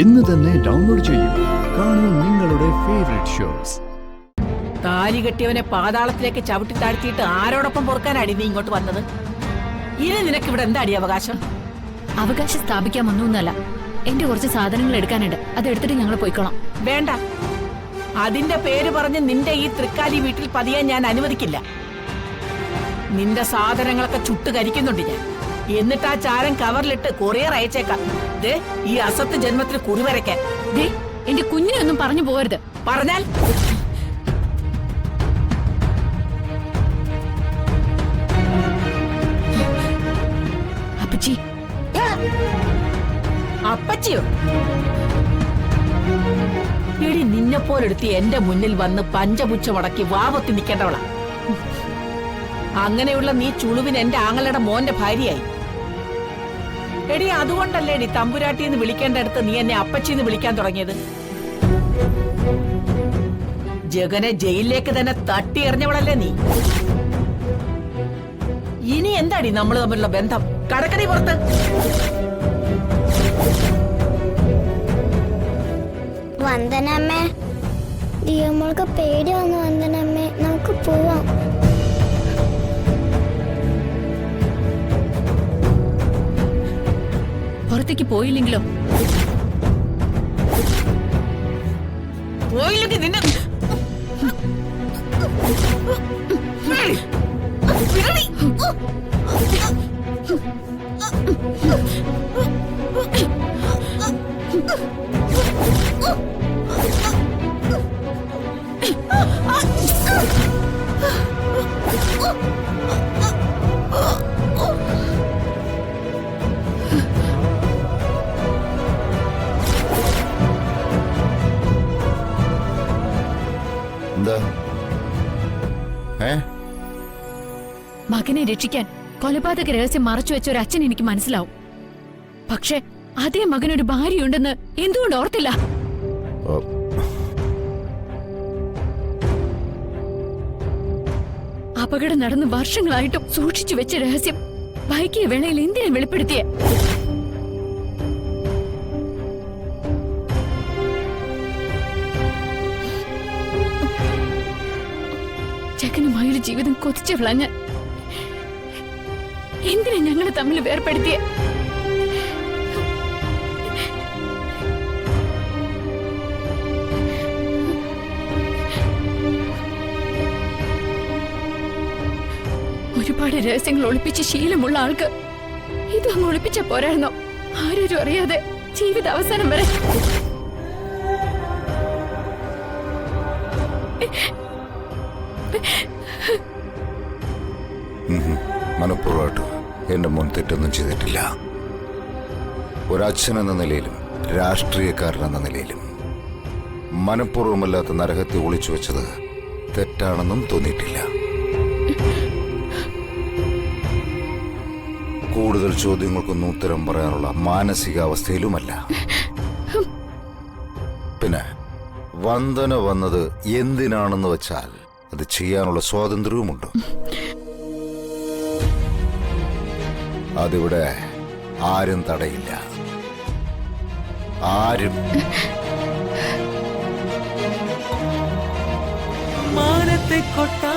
ഇന്ന് തന്നെ ഡൗൺലോഡ് ചെയ്യൂ. കാണൂ നിങ്ങളുടെ ഫേവറേറ്റ് ഷോസ്. താലി കെട്ടിയവനെ പാതാളത്തിലേക്ക് ചവിട്ടി താഴ്ത്തിയിട്ട് ആരോടൊപ്പം പൊറുക്കാനാടി നീ ഇങ്ങോട്ട് വന്നത്? ഇനി നിനക്ക് ഇവിടെ എന്താടി അവകാശം? അവകാശം സ്ഥാപിക്കാൻ ഒന്നുമല്ല. എന്റെ കുറച്ച് സാധനങ്ങൾ എടുക്കാനുണ്ട്, അത് എടുത്തിട്ട് ഞങ്ങൾ പോയിക്കോളാം. വേണ്ട, അതിന്റെ പേര് പറഞ്ഞ് നിന്റെ ഈ തൃക്കാലി വീട്ടിൽ പതിയാൻ ഞാൻ അനുവദിക്കില്ല. നിന്റെ സാധനങ്ങളൊക്കെ ചുട്ട് കരിക്കുന്നുണ്ട് ഞാൻ. എന്നിട്ട് ആ ചാരം കവറിലിട്ട് കൊറിയർ അയച്ചേക്കാം. ഈ അസത്ത് ജന്മത്തിൽ കുറി വരയ്ക്കാൻ. എന്റെ കുഞ്ഞിനൊന്നും പറഞ്ഞു പോകരുത്. പറഞ്ഞാൽ അപ്പച്ചി. അപ്പച്ചിയോ? എടി, നിന്നെപ്പോലെടുത്ത് എന്റെ മുന്നിൽ വന്ന് പഞ്ചപുച്ഛ മടക്കി വാവത്തി നിൽക്കേണ്ടവളാ. അങ്ങനെയുള്ള നീ ചുളുവിന് എന്റെ ആങ്ങളുടെ മോന്റെ ഭാര്യയായി. എടി, അതുകൊണ്ടല്ലേ എടി തമ്പുരാട്ടിന്ന് വിളിക്കേണ്ടടുത്ത് നീ എന്നെ അപ്പച്ചിന്ന് വിളിക്കാൻ തുടങ്ങിയത്? ജഗനെ ജയിലിലേക്ക് തന്നെ തട്ടി എറിഞ്ഞവളല്ലേ നീ? ഇനി എന്താടി നമ്മൾ തമ്മിലുള്ള ബന്ധം? കടക്കടി പുറത്ത്. വന്ദനമ്മേ, ദിയമോൾക്ക് പേടി വന്നു. വന്ദനമ്മേ, നമുക്ക് പോവാം. പുറത്തേക്ക് പോയില്ലെങ്കിലോ? പോയില്ലെങ്കിൽ നിന്നെ മകനെ രക്ഷിക്കാൻ കൊലപാതക രഹസ്യം മറച്ചു വെച്ച ഒരു അച്ഛൻ എനിക്ക് മനസ്സിലാവും. പക്ഷെ അതേ മകനൊരു ഭാര്യയുണ്ടെന്ന് എന്തുകൊണ്ട് ഓർത്തില്ല? അപകടം നടന്ന് വർഷങ്ങളായിട്ടും സൂക്ഷിച്ചു വെച്ച രഹസ്യം വൈകിയ വേളയിൽ എന്തിനെ വെളിപ്പെടുത്തിയ? ജഗനുമായൊരു ജീവിതം കൊതിച്ചവളാ ഞാൻ. എന്തിനാ ഞങ്ങളെ തമ്മിൽ വേർപ്പെടുത്തിയ? ഒരുപാട് രഹസ്യങ്ങൾ ഒളിപ്പിച്ച് ശീലമുള്ള ആൾക്ക് ഇതൊന്നും ഒളിപ്പിച്ച പോരായിരുന്നോ? ആരും അറിയാതെ ജീവിത അവസാനം വരെ. മനഃപൂർവ്വമായിട്ട് എന്റെ മോൻ തെറ്റൊന്നും ചെയ്തിട്ടില്ല. ഒരച്ഛൻ എന്ന നിലയിലും രാഷ്ട്രീയക്കാരൻ എന്ന നിലയിലും മനഃപൂർവ്വമല്ലാത്ത നരഹത്യ ഒളിച്ചു വെച്ചത് തെറ്റാണെന്നും തോന്നിയിട്ടില്ല. കൂടുതൽ ചോദ്യങ്ങൾക്കൊന്നും ഉത്തരം പറയാനുള്ള മാനസികാവസ്ഥയിലുമല്ല. പിന്നെ വന്ദന വന്നത് എന്തിനാണെന്ന് വെച്ചാൽ അത് ചെയ്യാനുള്ള സ്വാതന്ത്ര്യവുമുണ്ട്. അതിവിടെ ആരും തടയില്ല. ആരും. മാനത്തെ കൊട്ടാ